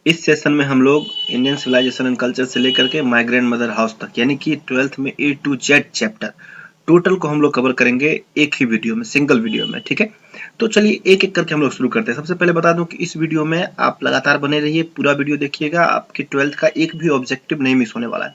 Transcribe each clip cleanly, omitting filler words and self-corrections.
इस सेशन में हम लोग इंडियन सिविलाइजेशन एंड कल्चर से लेकर के माय ग्रैंड मदर हाउस तक, यानी कि 12th में A to Z chapter total को हम लोग कवर करेंगे एक ही वीडियो में, सिंगल वीडियो में। ठीक है, तो चलिए एक एक करके हम लोग शुरू करते हैं। सबसे पहले बता दूं कि इस वीडियो में आप लगातार बने रहिए, पूरा वीडियो देखिएगा, आपकी 12th का एक भी ऑब्जेक्टिव नहीं मिस होने वाला है।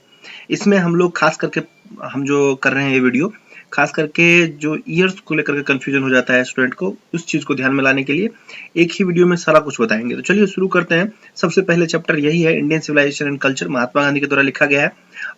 इसमें हम लोग खास करके हम जो कर रहे हैं ये वीडियो, खास करके जो ईयर्स को लेकर के कंफ्यूजन हो जाता है स्टूडेंट को, उस चीज को ध्यान में लाने के लिए एक ही वीडियो में सारा कुछ बताएंगे। तो चलिए शुरू करते हैं। सबसे पहले चैप्टर यही है, Indian civilisation and culture, Mahatma Gandhi के द्वारा लिखा गया है।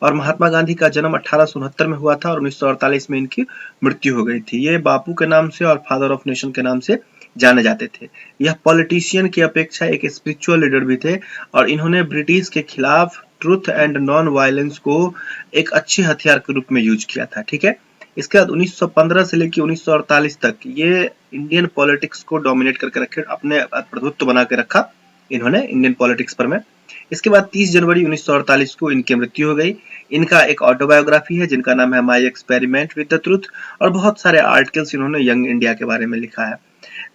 और महात्मा गांधी का जन्म 1869 में हुआ था और 1948 में इनकी मृत्यु हो गई थी। ये बापू के नाम से और फादर ऑफ नेशन के नाम से जाने जाते थे। यह पॉलिटिशियन की अपेक्षा एक स्पिरिचुअल लीडर भी थे और इन्होंने ब्रिटिश के खिलाफ ट्रुथ एंड नॉन वायलेंस को एक अच्छे हथियार के रूप में यूज किया था। ठीक है, इसके बाद 1915 से लेकर 1948 तक ये इंडियन पॉलिटिक्स को डोमिनेट करके रखे, अपने प्रभुत्व बना के रखा इन्होंने इंडियन पॉलिटिक्स पर में। इसके बाद 30 जनवरी 1948 को इनकी मृत्यु हो गई। इनका एक ऑटोबायोग्राफी है जिनका नाम है my experiment with the truth, और बहुत सारे आर्टिकल्स इन्होंने यंग इंडिया के बारे में लिखा है।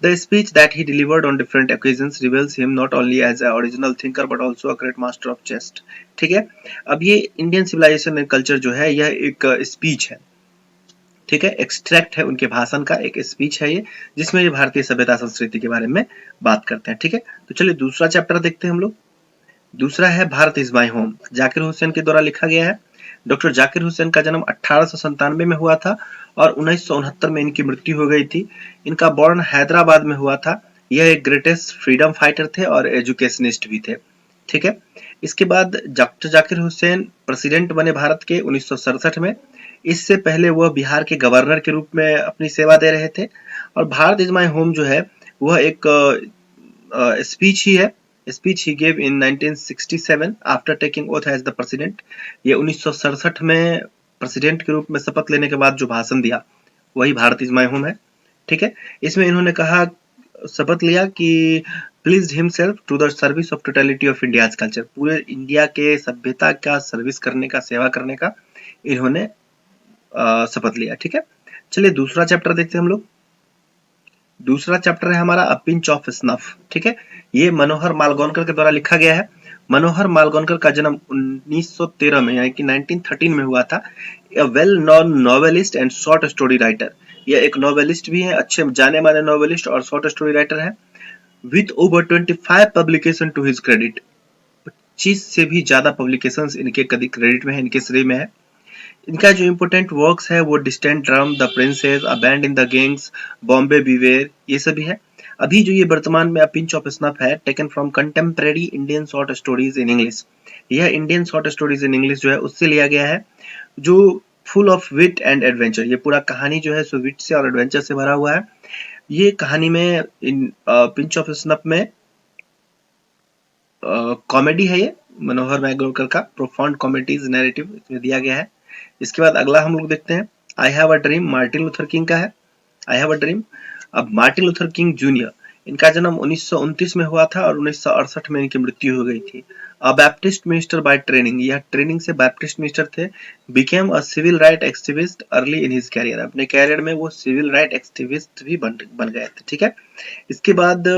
The speech that he delivered on different occasions reveals him not only as an original thinker but also a great master of chess। ठीक है, अब ये इंडियन सिविलाइजेशन एंड कल्चर जो है यह एक स्पीच है। ठीक है, एक्सट्रैक्ट है उनके भाषण का, एक स्पीच है ये, जिसमें ये भारतीय सभ्यता संस्कृति के बारे में बात करते हैं। ठीक है, तो चलिए दूसरा चैप्टर देखते हैं हम लोग। दूसरा है Bharat is my home, Zakir Hussain के द्वारा लिखा गया है। डॉक्टर जाकिर हुसैन का जन्म 1897 में हुआ था और 1969 में इनकी मृत्यु हो गई थी। इनका बॉर्न हैदराबाद में हुआ था। यह एक ग्रेटेस्ट फ्रीडम फाइटर थे और एजुकेशनिस्ट भी थे। ठीक है, इसके बाद डॉक्टर जाकिर हुसैन प्रेसिडेंट बने भारत के 1967 में। इससे पहले वह बिहार के गवर्नर के रूप में अपनी सेवा दे रहे थे। और भारत इज माई होम जो है वह एक स्पीच ही है। Speech he gave in 1967 after taking oath as the president. ये 1967 में प्रेसिडेंट के रूप में शपथ लेने के बाद जो भाषण दिया वही भारत इज माई होम है। ठीक है, इसमें इन्होंने कहा, शपथ लिया कि please himself to the service of totality of India's culture, पूरे इंडिया के सभ्यता का सर्विस करने का, सेवा करने का इन्होंने शपथ लिया। ठीक है, चलिए दूसरा चैप्टर देखते हैं हम लोग। दूसरा चैप्टर है हमारा अ पिंच ऑफ स्नफ। ठीक है, ये मनोहर मालगोनकर के द्वारा लिखा गया है। मनोहर मालगोनकर का जन्म 1913 में यानी कि 1913 में हुआ था। Well known novelist and short story writer, यह एक नॉवेलिस्ट भी है, अच्छे जाने माने नॉवेलिस्ट और शॉर्ट स्टोरी राइटर है। With over 25 publication to his credit, 25 से भी ज्यादा पब्लिकेशंस इनके क्रेडिट में है, इनके श्रेय में है। इनका जो इम्पोर्टेंट वर्क्स है वो distant drum, the princes, a bend in the Ganges, Bombay beware, ये सभी है। अभी जो ये वर्तमान में पिंच ऑफ स्नफ है, taken from contemporary Indian short stories in English, यह Indian short stories in English जो है उससे लिया गया है, जो full of wit and adventure, ये पूरा कहानी जो है सो विट से और एडवेंचर से भरा हुआ है। ये कहानी में इन पिंच ऑफ स्नफ में कॉमेडी है, ये मनोहर मैग्रोकर का प्रोफाउंड कॉमेडीज नैरेटिव इसमें दिया गया है। इसके बाद अगला हम लोग देखते हैं, I have a dream, Martin Luther king का है। I have a dream. अब मार्टिन लूथर किंग जूनियर, इनका जन्म 1929 में हुआ था और 1968 में इनकी मृत्यु हो गई थी। A Baptist minister by training, यह ट्रेनिंग से बैप्टिस्ट मिनिस्टर थे। Became a civil right activist early in his career, अपने कैरियर में वो सिविल राइट एक्टिविस्ट भी बन गए थे। ठीक है, इसके बाद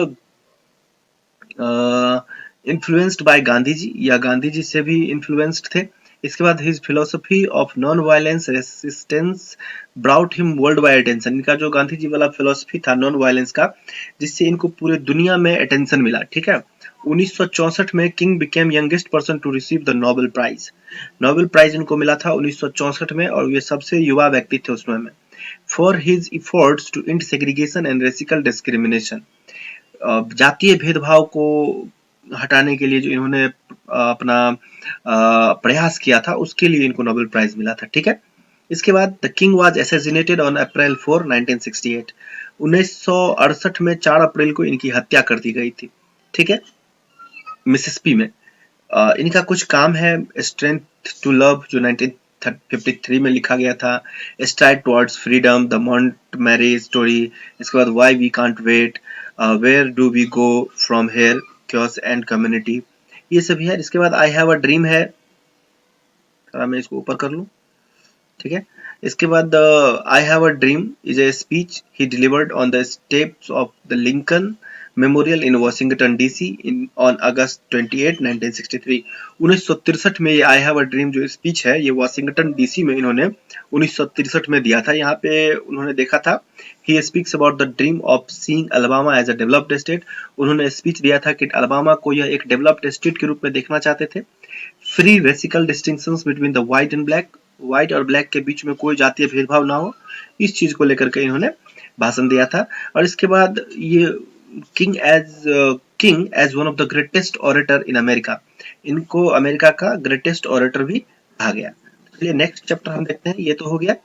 इन्फ्लुएंस्ड बाय गांधी जी, या गांधी जी से भी इन्फ्लुएंस्ड थे। इसके बाद his philosophy of non violence resistance brought him world wide attention, इनका जो गांधी जी वाला फिलोसफी था नॉन वायलेंस का, जिससे इनको पूरे दुनिया में अटेंशन मिला। ठीक है, 1964 में King became youngest person to receive the Nobel prize, Nobel prize इनको मिला था 1964 में और ये सबसे युवा व्यक्ति थे उसमें में, for his efforts to end segregation and racial discrimination, जातीय भेदभाव को हटाने के लिए जो इन्होंने अपना प्रयास किया था, उसके लिए इनको नोबेल प्राइज मिला था। ठीक है, इसके बाद the king was assassinated on April 4 1968, 1968 में 4 अप्रैल को इनकी हत्या कर दी गई थी। ठीक है, मिसिसिपी में। इनका कुछ काम है, स्ट्रेंथ टू लव जो 1953 में लिखा गया था, stride towards freedom, the Montgomery story, इसके बाद why we can't wait, where do we go from here, chaos and community, ये सभी है। इसके बाद आई हैव अ ड्रीम है, मैं इसको ऊपर कर लूं। ठीक है, इसके बाद I have a dream is a speech he delivered on the steps of the Lincoln memorial in Washington DC in on August 28 1963। 1963 में ये आई हैव अ ड्रीम जो स्पीच है ये वाशिंगटन डीसी में इन्होंने 1963 में दिया था। यहाँ पे उन्होंने देखा था he speaks about the dream of seeing Alabama as a developed state. उन्होंने स्पीच दिया था कि अलाबामा को यह एक डेवलप्ड स्टेट के रूप में देखना चाहते थे। Free racial distinctions between the white and black, white और ब्लैक के बीच में कोई जातीय भेदभाव ना हो, इस चीज को लेकर के इन्होंने भाषण दिया था। और इसके बाद ये King as one of the greatest orator in America, इनको अमेरिका का ग्रेटेस्ट ऑरेटर भी कहा गया। चलिए नेक्स्ट चैप्टर हम देखते हैं, ये तो हो गया।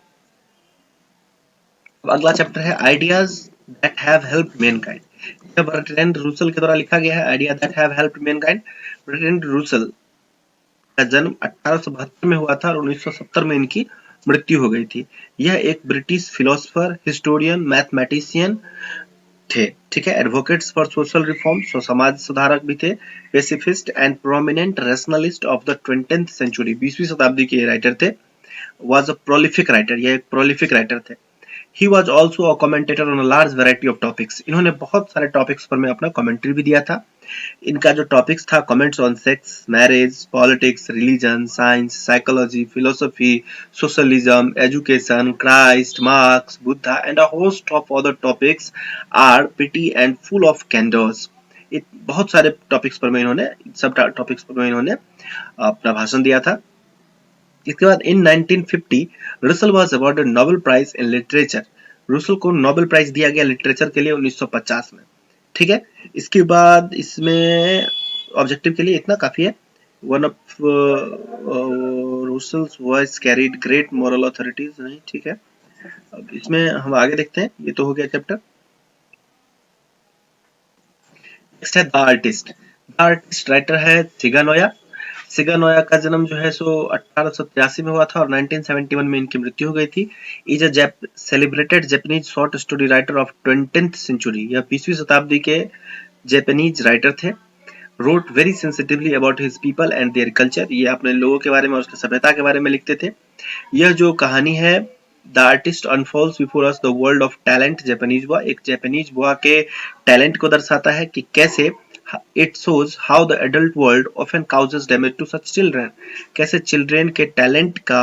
अब अगला चैप्टर है ideas that have helped Mankind. यह बर्ट्रैंड रूसल के द्वारा लिखा गया है, idea that have helped Mankind. Bertrand रूसल का जन्म 1872 में हुआ था और 1970 में इनकी मृत्यु हो गई थी। यह एक ब्रिटिश फिलोसोफर, हिस्टोरियन, मैथमेटिशियन थे, ठीक है। एडवोकेट्स फॉर सोशल रिफॉर्म, समाज सुधारक भी थे। Pacifist and prominent rationalist of the 20th century, 20वीं शताब्दी के राइटर थे। वाज अ प्रोलिफिक राइटर, यह एक प्रोलिफिक राइटर थे। He was also a commentator on a large variety of topics. इन्होंने बहुत सारे टॉपिक्स पर में अपना कमेंट्री भी दिया था। इनका जो टॉपिक्स था, comments on sex, marriage, politics, religion, science, psychology, philosophy, socialism, education, Christ, Marx, Buddha and a host of other topics are pithy and full of candours. बहुत सारे टॉपिक्स पर में इन्होंने, सब टॉपिक्स पर में इन्होंने अपना भाषण दिया था। इसके बाद in 1950 Russell was awarded Nobel prize in literature. Russell को नोबेल प्राइज दिया गया लिटरेचर के लिए 1950 में, ठीक है। इसके बाद इसमें ऑब्जेक्टिव के लिए इतना काफी है। One of Russell's voice carried great moral authorities, नहीं, ठीक है। अब इसमें हम आगे देखते हैं, ये तो हो गया चैप्टर। नेक्स्ट है the artist. The artist writer है सिगानोया। सिगानोया का जन्म जो है सो 1883 में हुआ था और 1971 में इनकी मृत्यु हो गई थी। Is a celebrated Japanese short story writer of 20th century, यह 20वीं शताब्दी के जापानीज राइटर थे। Wrote very sensitively about his people and their culture, ये अपने लोगों के बारे में और उसकी सभ्यता के बारे में लिखते थे। यह जो कहानी है the artist unfolds before us the world of talent Japanese बुआ, एक जापानीज बुआ के टैलेंट को दर्शाता है कि कैसे it shows how the adult world often causes damage to such children, कैसे चिल्ड्रेन के टैलेंट का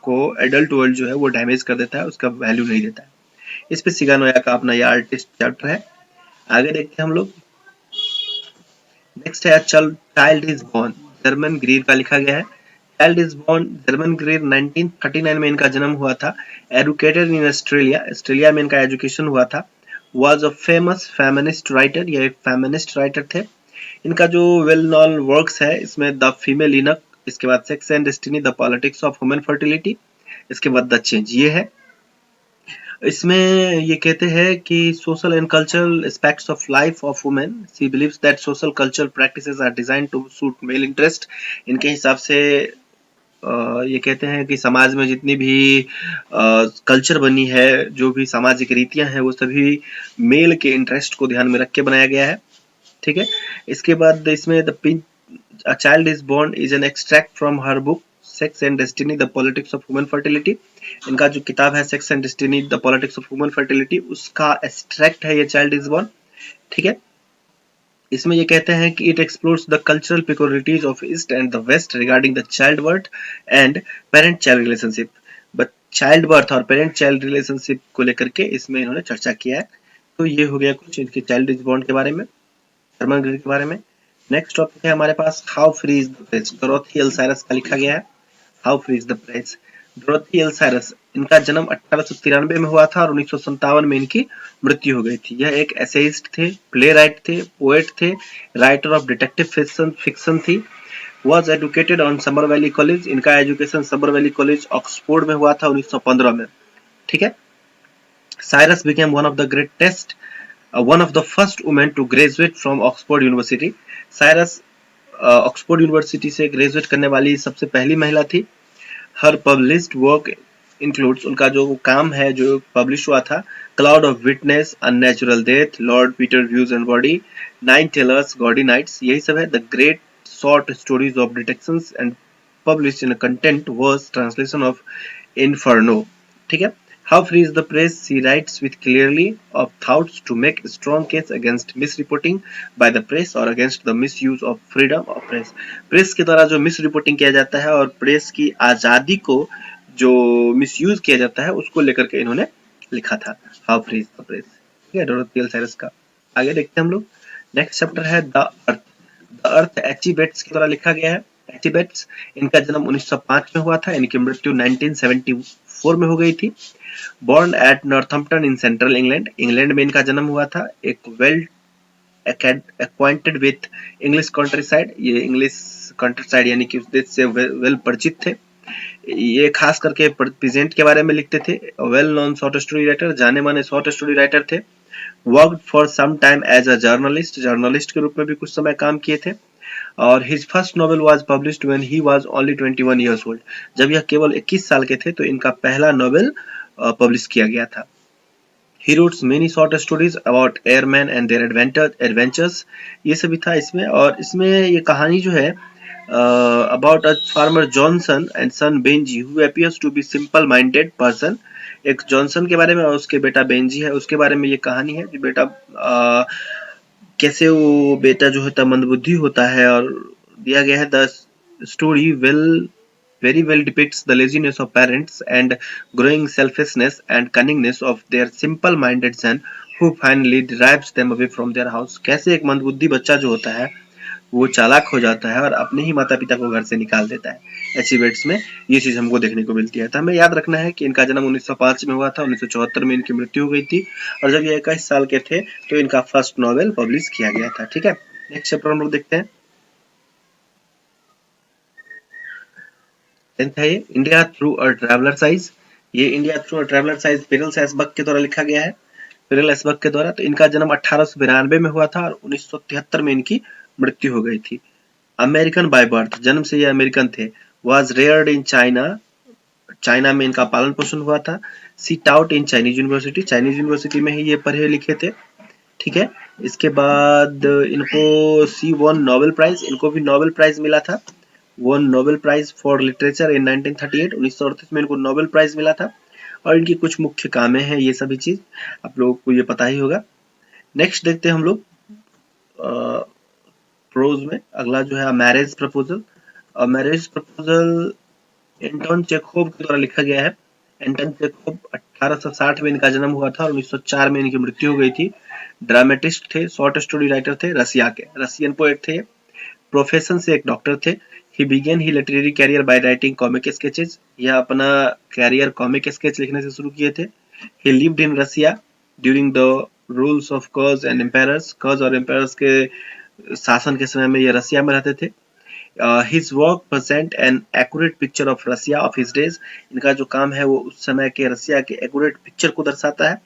को एडल्ट वर्ल्ड जो है वो डैमेज कर देता है, उसका वैल्यू नहीं देता है। इस पे सिगानोया का अपना ये आर्टिस्ट चैप्टर है। आगे देखते हैं हम लोग। नेक्स्ट है child is born, German Greer का लिखा गया है। Child is born, German Greer 1939 में इनका जन्म हुआ था। एडुकेटेड इन ऑस्ट्रेलिया, ऑस्ट्रेलिया में इनका एजुकेशन हुआ था। Was a famous feminist writer, यह एक फेमिनिस्ट राइटर थे। इनका जो वेल नोन वर्क्स है इसमें द फीमेल इनक, इसके बाद sex and destiny, the politics of human fertility, इसके बाद द चेंज, ये है। इसमें ये कहते हैं कि social and cultural aspects of life of women, she believes that social cultural practices are designed to suit male interest. इनके हिसाब से ये कहते हैं कि समाज में जितनी भी कल्चर बनी है, जो भी सामाजिक रीतियां हैं, वो सभी मेल के इंटरेस्ट को ध्यान में रख के बनाया गया है, ठीक है। इसके बाद इसमें the A Child is Born is an extract from her book Sex and Destiny, The Politics of Human Fertility। इनका जो किताब है Sex and Destiny, The Politics of Human Fertility, उसका एक्सट्रैक्ट है ये Child is Born, ठीक है। इसमें ये कहते हैं कि it explores the cultural peculiarities of East and the West regarding the childbirth and parent-child relationship। But child birth और पेरेंट चाइल्ड रिलेशनशिप को लेकर के इसमें इन्होंने चर्चा किया है। तो ये हो गया कुछ इनके चाइल्ड इज बॉर्न के बारे में, जर्मन ग्रीक के बारे में। नेक्स्ट टॉपिक है हमारे पास how free is the press, Dorothy L Sayers का लिखा गया है how free is the press. Dorothy L Sayers, इनका जन्म 1893 में हुआ था और 1957 में इनकी मृत्यु हो गई थी। यह एक एसेइस्ट थे, प्ले राइट थे, पोएट थे, राइटर ऑफ डिटेक्टिव फिक्शन थी। Was educated on Somerville college, इनका education Somerville college Oxford में हुआ था 1915 में, ठीक है। Sayers became one of the greatest one of the first women to graduate from Oxford University। Cyrus Oxford university से graduate करने वाली सबसे पहली महिला थी। हर पब्लिश्ड वर्क इंक्लूड्स, उनका जो काम है जो पब्लिश हुआ था, cloud of witness, unnatural death, lord Peter views and body, nine tailors, gaudy nights, यही सब है। The great short stories of detections and published in content verse translation of Inferno, ठीक है। How free is the press? He writes with clearly of thoughts to make a strong case against misreporting by the press or against the misuse of freedom of press. Press के द्वारा जो miss reporting किया जाता है और press की आजादी को जो मिसयूज किया जाता है उसको लेकर के इन्होंने लिखा था। How free is the press, ठीक है, डोरोथी एल साइरस का। आगे देखते हैं हम लोग। नेक्स्ट चैप्टर है the earth. The earth H E. Bates के द्वारा लिखा गया है। एच.ई. बेट्स, इनका जन्म 1905 में हुआ था, इनकी मृत्यु 1974 में हो गई थी। Born at Northampton in central England, England में इनका जन्म हुआ था। एक well acquainted with English country side, ये इंग्लिश कंट्री साइड यानी कि उस देश से वेल परिचित थे। ये खास करके पीजेंट के बारे में लिखते थे। Well known short story writer, जाने माने शॉर्ट स्टोरी राइटर थे। Worked for some time as a journalist, journalist के रूप में भी कुछ समय काम किए थे। और his first novel was published when he was only 21 years old, जब यह केवल 21 साल के थे तो इनका पहला नॉवेल पब्लिश किया गया था। He wrote many short stories about airmen and their adventures, ये सभी था इसमें। और इसमें ये कहानी जो है about a farmer Johnson and son Benji who appears to be simple minded person, एक जॉनसन के बारे में और उसके बेटा बेंजी है उसके बारे में ये कहानी है। जो बेटा कैसे वो बेटा जो होता मंदबुद्धि होता है, और दिया गया है the story very well depicts the laziness of parents and growing selfishness and cunningness of their simple-minded son who finally drives them away from their house। कैसे एक मंदबुद्धि बच्चा जो होता है वो चालाक हो जाता है और अपने ही माता पिता को घर से निकाल देता है। एचिवेट्स में ये चीज हमको देखने को मिलती है। तो हमें याद रखना है कि इनका जन्म 1905 में हुआ था, 1974 में इनकी मृत्यु हो गई थी, और जब ये 21 साल के थे तो इनका फर्स्ट नॉवेल पब्लिश किया गया था। ठीक है, नेक्स्ट चैप्टर हम लोग देखते हैं। है ये India through a traveller size. ये India through a traveller size पिरल एसबर्ग के द्वारा लिखा गया है, पिरल एसबर्ग के द्वारा। तो इनका जन्म 1892 में हुआ था और 1973 में इनकी मृत्यु हो गई थी। अमेरिकन बाय बर्थ, जन्म से ये अमेरिकन थे। Was reared in China, China में इनका पालन पोषण हुआ था। Seat out in Chinese university, Chinese university में ही ये पढ़े लिखे थे। ठीक है, इसके बाद इनको सी वन नोबेल प्राइज, इनको भी नोबेल प्राइज मिला था। Won Nobel prize for literature in 1938, 1938 में इनको नोबेल प्राइज मिला था। और इनकी कुछ मुख्य कामें हैं, ये सभी चीज आप लोगों को ये पता ही होगा। नेक्स्ट देखते हैं हम लोग प्रोज में। अगला जो है marriage proposal. Marriage proposal Anton Chekhov के द्वारा लिखा गया है। एंटोन चेखोव 1860 में इनका जन्म हुआ था और 1904 में इनकी मृत्यु हो गई थी। ड्रामेटिस्ट थे, शॉर्ट स्टोरी राइटर थे, रसिया के, रसियन पोएट थे। प्रोफेशन से एक डॉक्टर थे। He began his literary career by writing comic sketches, यह अपना कैरियर कॉमिक स्केच लिखने से शुरू किए थे। He lived in Russia during the rules of czars and emperors, czars और एम्पायरर्स के शासन के समय में ये रसिया में रहते थे। His work present an accurate picture of Russia of his days, इनका जो काम है वो उस समय के रसिया के एक्यूरेट पिक्चर को दर्शाता है।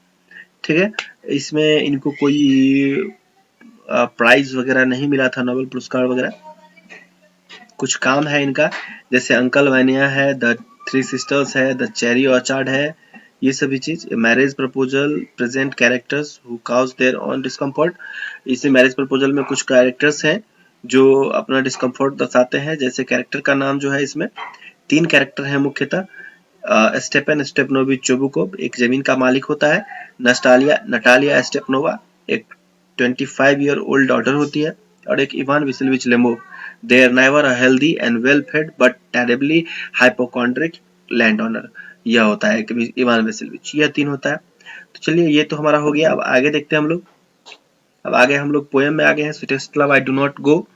ठीक है, इसमें इनको कोई प्राइज वगैरह नहीं मिला था, नोबेल पुरस्कार वगैरह। कुछ काम है इनका, जैसे अंकल वैनिया है, द थ्री सिस्टर्स है, द चेरी ऑर्चार्ड है, ये सभी चीज। Marriage Proposal present characters who cause their own discomfort, इसी मैरिज प्रपोजल में कुछ कैरेक्टर्स हैं जो अपना डिस्कम्फर्ट दर्शाते हैं। जैसे कैरेक्टर का नाम जो है, इसमें 3 कैरेक्टर है मुख्यतः। स्टेपन स्टेपनोविच चोबुकोव, एक जमीन का मालिक होता है। नटालिया स्टेपनोवा, एक 25 ईयर ओल्ड डॉटर होती है। और एक Ivan Vasilovich Lemov, they are never a healthy and well fed but terribly hypochondriac land owner, यह होता है इवान वेसिलोविच, यह 3 होता है। तो चलिए, ये तो हमारा हो गया। अब आगे देखते हैं हम लोग। अब आगे हम लोग पोएम में आगे हैं, sweetest love I do not go.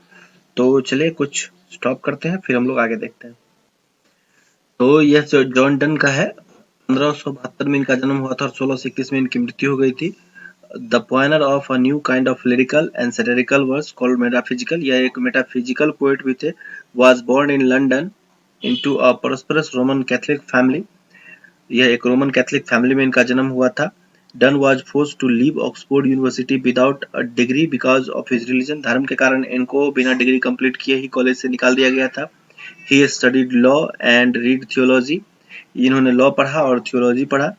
तो चलिए कुछ स्टॉप करते हैं, फिर हम लोग आगे देखते हैं। तो यह जॉन डन का है। 1572 में इनका जन्म हुआ था और 1621 में इनकी मृत्यु हो गई थी। The pioneer of a new kind of lyrical and satirical verse called metaphysical, यह एक मेटाफिजिकल पोएट भी थे। Was born in London into a prosperous Roman Catholic family, यह एक रोमन कैथोलिक फैमिली में इनका जन्म हुआ था। Donne was forced to leave Oxford University without a degree because of his religion, धर्म के कारण इनको बिना डिग्री कंप्लीट किए ही कॉलेज से निकाल दिया गया था। He studied law and read theology, इन्होंने लॉ पढ़ा और थियोलॉजी पढ़ा।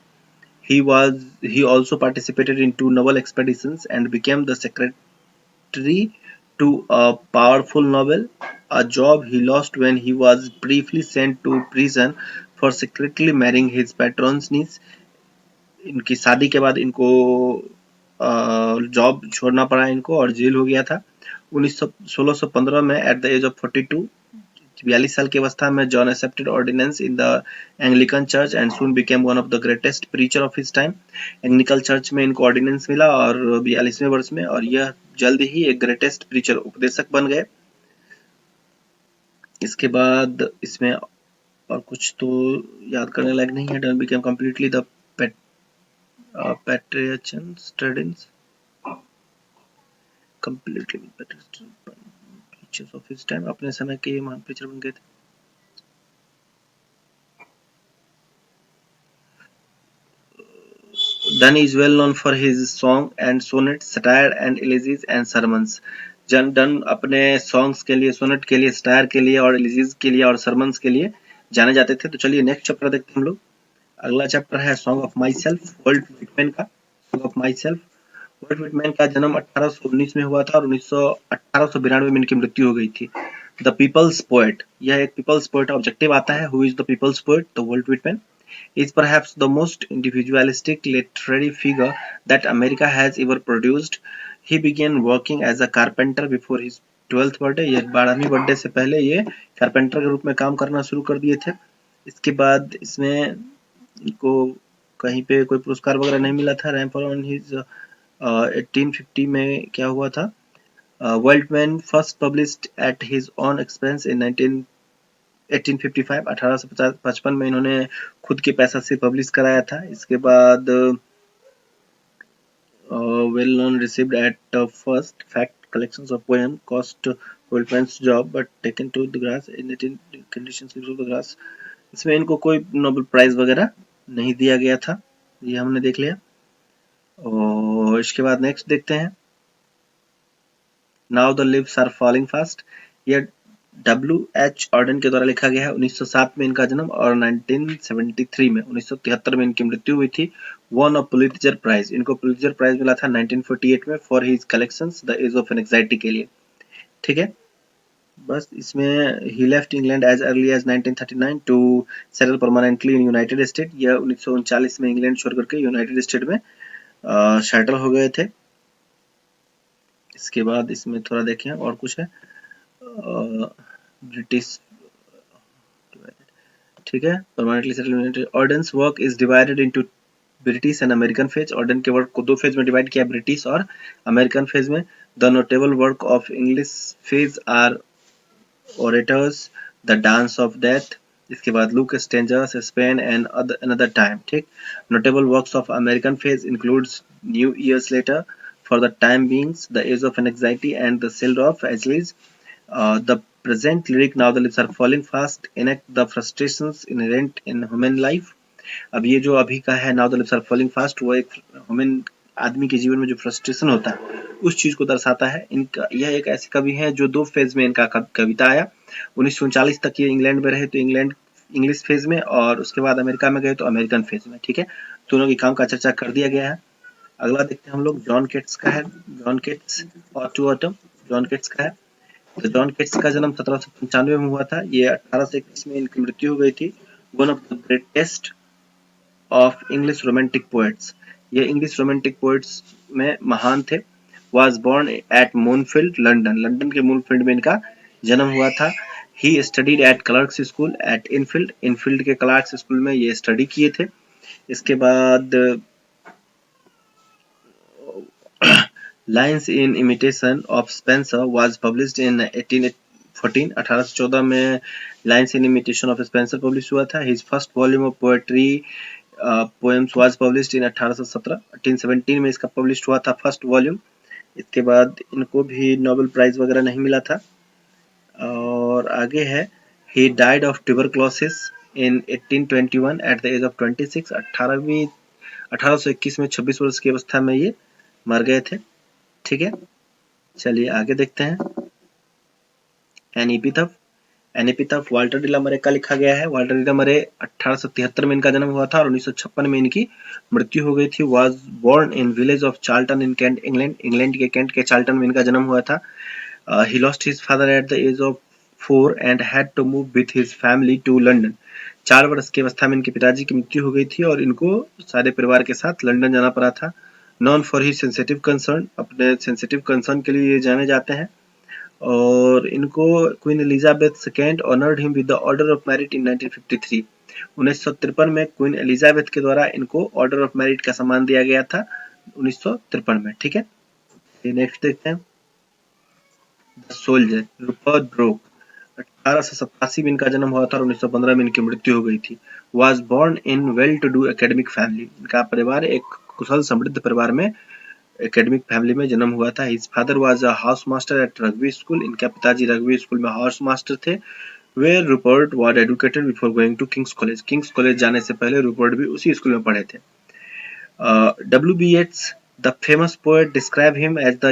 He also participated in 2 naval expeditions and became the secretary to a powerful novel, a job he lost when he was briefly sent to prison for secretly marrying his patron's niece। इनकी शादी के बाद इनको job छोड़ना पड़ा इनको और jail हो गया था। 1615 में एट द एज ऑफ 42, 42 साल की अवस्था में John accepted ordinance in the Anglican church and soon became one of the greatest preacher of his time. Anglican church में इनको ऑर्डिनेंस मिला और 42वें वर्ष में, और यह जल्द ही एक ग्रेटेस्ट प्रीचर उपदेशक बन गए। इसके बाद इसमें और कुछ तो याद करने लायक नहीं है। Done became completely the patrician students completely with preachers of his time। अपने समय के ये महान प्रीचर बन गए थे। Dunn is well known for his song and sonnets, satire and elegies and sermons। जन डन अपने सॉन्ग्स के लिए, सोनेट के लिए, स्टायर के लिए और एलिजीज के लिए और सरमन्स के लिए जाने जाते थे। तो चलिए नेक्स्ट चैप्टर देखते हैं हम लोग। अगला चैप्टर है song of myself, Walt Whitman का। Song of myself, Walt Whitman का जन्म 1819 में हुआ था और 1892 में इनकी मृत्यु हो गई थी। द पीपल्स पोएट, यह एक पीपल्स पोएट ऑब्जेक्टिव आता है। Who is the people's poet? The Walt Whitman is perhaps the most individualistic literary figure that America has ever produced। He began working as a carpenter before his 12th birthday। ये 12वीं birthday से पहले ये carpenter के रूप में काम करना शुरू कर दिए थे। इसके बाद इसमें इनको कहीं पे कोई पुरस्कार वगैरह नहीं मिला था। रैंपर ऑन हिज 1850 में क्या हुआ था? Whitman first published at his own expense in 1855, 1855 में इन्होंने खुद के पैसा से पब्लिश कराया था। इसके बाद well known received at first fact collections of poem cost Whitman's job but taken to the grass in conditions of the grass. इसमें इनको कोई नोबेल प्राइज वगैरह नहीं दिया गया था, ये हमने देख लिया। और इसके बाद नेक्स्ट देखते हैं now the leaves are falling fast. यह W.H. ऑर्डन के द्वारा लिखा गया है। 1907 में इनका जन्म और 1973 में इनकी मृत्यु हुई थी। वन ऑफ पुलित्जर प्राइज, इनको पुलित्जर प्राइज मिला था 1948 में for his collections the age of anxiety के लिए। ठीक है, बस इसमें ही left England as early as 1939 to settle permanently in United state. यह 1939 में इंग्लैंड छोड़ करके यूनाइटेड स्टेट में सेटल हो गए थे। इसके बाद इसमें थोड़ा देखें और कुछ है। ब्रिटिश, ठीक है, permanently settle. Auden's work is divided into British and American phase. Auden के वर्क को दो फेज में डिवाइड किया, ब्रिटिश और अमेरिकन फेज में। The notable work of English phase are orators, the dance of death. इसके बाद look strangers, Spain and another time. ठीक, notable works of American phase includes new years later, for the time beings, the age of anxiety and the sealed of एजलीज। The present lyric now the leaves are falling fast enact the frustrations inherent in human life। अब ये जो अभी का है now the leaves are falling fast, वो एक human आदमी के जीवन में जो फ्रस्ट्रेशन होता है उस चीज को दर्शाता है। इनका यह एक ऐसे कवि है जो दो फेज में इनका कविता आया। 1939 तक ये इंग्लैंड में रहे तो इंग्लैंड इंग्लिश फेज में, और उसके बाद अमेरिका में गए तो अमेरिकन फेज में। ठीक है, दोनों के काम का चर्चा कर दिया गया है। अगला देखते हैं हम लोग, जॉन केट्स का है। जॉन केट्स और टू ऑटम, जॉन केट्स का है। तो जॉन केट्स का जन्म 1795 में हुआ था। ये 1821 में इनकी मृत्यु हो गई थी। One of the greatest of English romantic poets, ये इंग्लिश रोमांटिक पोएट्स में महान थे। Was born at Moonfield, London, London के मूनफील्ड में इनका जन्म हुआ था। He studied at Clarke's school at Enfield, Enfield के क्लर्क्स स्कूल में ये स्टडी किए थे। इसके बाद Lines in Imitation of Spencer was published in 1814। 1814 में Lines in Imitation of Spencer publish हुआ था। His first volume of poetry poems was published in 1817। 1817 में इसका published हुआ था फर्स्ट वॉल्यूम। इसके बाद इनको भी नोबेल प्राइज वगैरह नहीं मिला था। और आगे है He died of tuberculosis in 1821 at the age of 26। 1821 में 26 वर्ष की अवस्था में ये मर गए थे। ठीक है, चलिए आगे देखते हैं। एन एपिथफ, एन एपिथफ वाल्टर डी ला मरे का लिखा गया है। वाल्टर डी ला मरे 1873 में इनका जन्म हुआ था और 1956 में इनकी मृत्यु हो गई थी। Was born in village of Charlton in Kent, England, England के कैंट के चार्ल्टन में इनका जन्म हुआ था। He lost his father at the age of 4 and had to move with his family to London. 4 वर्ष की अवस्था में इनके पिताजी की मृत्यु हो गई थी और इनको सारे परिवार के साथ लंदन जाना पड़ा था। Non for he sensitive concern, अपने सेंसिटिव कंसर्न के लिए ये जाने जाते हैं। और इनको queen Elizabeth second honoured him with the order of merit in 1953। 1953 में क्वीन एलिजाबेथ के द्वारा इनको ऑर्डर ऑफ मेरिट का सम्मान दिया गया था 1953 में। ठीक है, नेक्स्ट देखते हैं द सोल्जर, रूपर्ट ब्रोक। 1887 में इनका जन्म हुआ था और 1915 में इनकी मृत्यु हो गई थी। Was born in well to do academic family, इनका परिवार एक कुशल समृद्ध परिवार में एकेडमिक फैमिली में जन्म हुआ था। His father was a house master at Rugby School, इनके पिताजी रग्बी स्कूल में हाउस मास्टर थे। Where Rupert was educated before going to King's College, King's College जाने से पहले रूपर्ट भी उसी स्कूल में पढ़े थे। W.B. Yeats, the famous poet, described him as the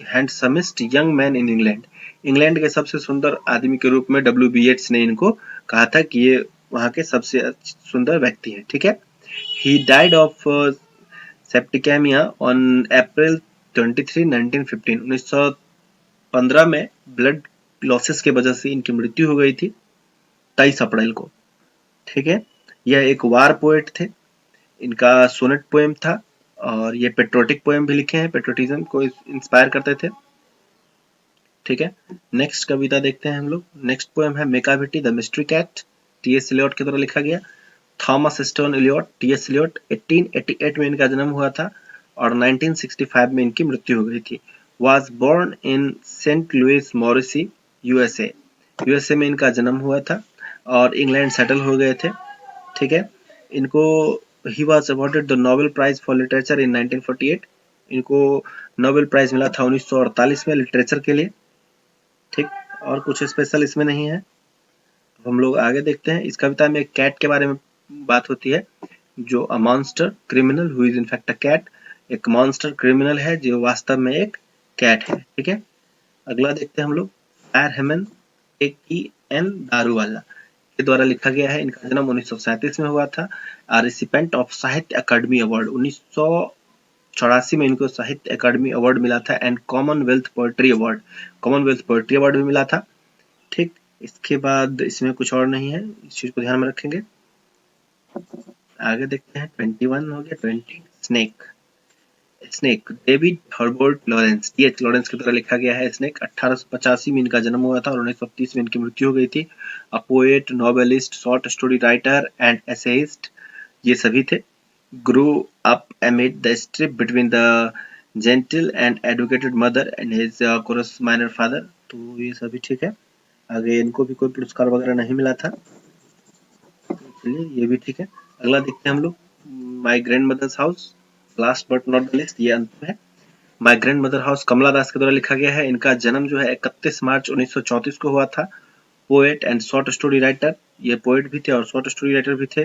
handsomest young man in England. England के सबसे सुंदर आदमी के रूप में W.B. Yeats ने इनको कहा था कि ये वहाँ के सबसे सुंदर व्यक्ति हैं। ठीक है, he died of septicemia on April 23, 1915. 1915 में ब्लड लॉसेस की वजह से इनकी मृत्यु हो गई थी 23 अप्रैल को। ठीक है, यह एक वार पोएट थे, इनका सोनेट पोएम था और ये पेट्रोटिक पोएम भी लिखे हैं, पेट्रोटिज्म को इंस्पायर करते थे। ठीक है, नेक्स्ट कविता देखते हैं हम लोग। नेक्स्ट पोएम है Macavity the mystery cat, T S. Eliot के द्वारा लिखा गया। Thomas Stone Eliot, T S. Eliot 1888 में इनका जन्म हुआ था और 1965 में इनकी मृत्यु हो गई थी। Was born in saint Louis मॉरिसी, यूएसए, यूएसए में इनका जन्म हुआ था और इंग्लैंड सेटल हो गए थे। ठीक है, इनको he was awarded the Nobel Prize for Literature in 1948, इनको नोबेल प्राइज मिला था 1948 में लिटरेचर के लिए। ठीक, और कुछ स्पेशल इसमें नहीं है। हम लोग आगे देखते हैं। इस कविता में एक कैट के बारे में बात होती है, जो a monster criminal who is in fact a cat, एक मॉन्स्टर क्रिमिनल है जो वास्तव में एक कैट है। ठीक है, अगला देखते हैं हम लोग। फायर हेमन AEN दारूवाला के द्वारा लिखा गया है। इनका जन्म 1937 में हुआ था। रेसिपेंट ऑफ साहित्य अकादमी अवार्ड, 1984 में इनको साहित्य अकादमी अवार्ड मिला था and Commonwealth poetry award, Commonwealth poetry award भी मिला था। ठीक, इसके बाद इसमें कुछ और नहीं है, इस चीज को ध्यान में रखेंगे। आगे देखते हैं 21 हो गया 20 snake, snake David Herbert Lawrence, DH Lawrence की तरह लिखा गया है। स्नेक 1885 में इनका जन्म हुआ था और 1930 में इनकी मृत्यु हो गई थी। A poet, novelist, short story writer and essayist ये सभी थे। Grow up amid the strip between the gentle and educated mother and his coarse mannered father, तो ये सभी ठीक है। आगे इनको भी कोई पुरस्कार वगैरह नहीं मिला था, चलिए ये भी ठीक है। अगला देखते हैं हम लोग my grandmother's house, last but not the least, ये अंत है। My grandmother house Kamala Das के द्वारा लिखा गया है। इनका जन्म जो है 31 मार्च 1934 को हुआ था। Poet and short story writer, ये पोएट भी थे और शॉर्ट स्टोरी राइटर भी थे।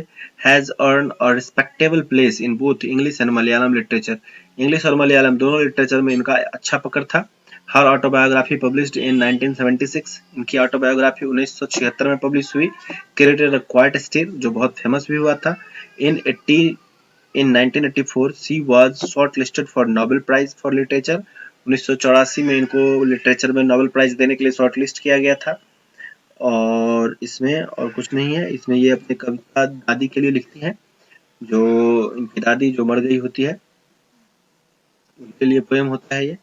Has earn a respectable place in both English and Malayalam literature, English और मलयालम दोनों लिटरेचर में इनका अच्छा पकड़ था। हर ऑटोबायोग्राफी पब्लिश्ड इन 1976, इनकी ऑटोबायोग्राफी 1976 में पब्लिश हुई। क्रिएटेड अ क्वाइट स्टिल, जो बहुत फेमस भी हुआ था। In 1984 she was shortlisted for Nobel Prize for Literature, 1984 में इनको लिटरेचर में नोबेल प्राइज देने के लिए शॉर्टलिस्ट किया गया था। और इसमें और कुछ नहीं है, इसमें ये अपनी कविता दादी के लिए लिखती हैं, जो इनकी दादी जो मर गई होती है उनके लिए पोएम होता है ये।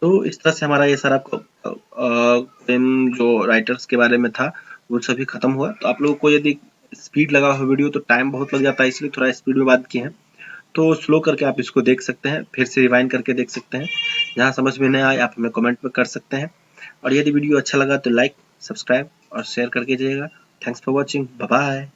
तो इस तरह से हमारा ये सारा पोएम जो राइटर्स के बारे में था वो सभी खत्म हुआ। तो आप लोगों को यदि स्पीड लगा हो वीडियो तो टाइम बहुत लग जाता है, इसलिए थोड़ा स्पीड में बात की है। तो स्लो करके आप इसको देख सकते हैं, फिर से रिवाइंड करके देख सकते हैं। जहाँ समझ में नहीं आए आप हमें कमेंट में कर सकते हैं। और यदि वीडियो अच्छा लगा तो लाइक, सब्सक्राइब और शेयर करके जाइएगा। Thanks for watching, bye bye.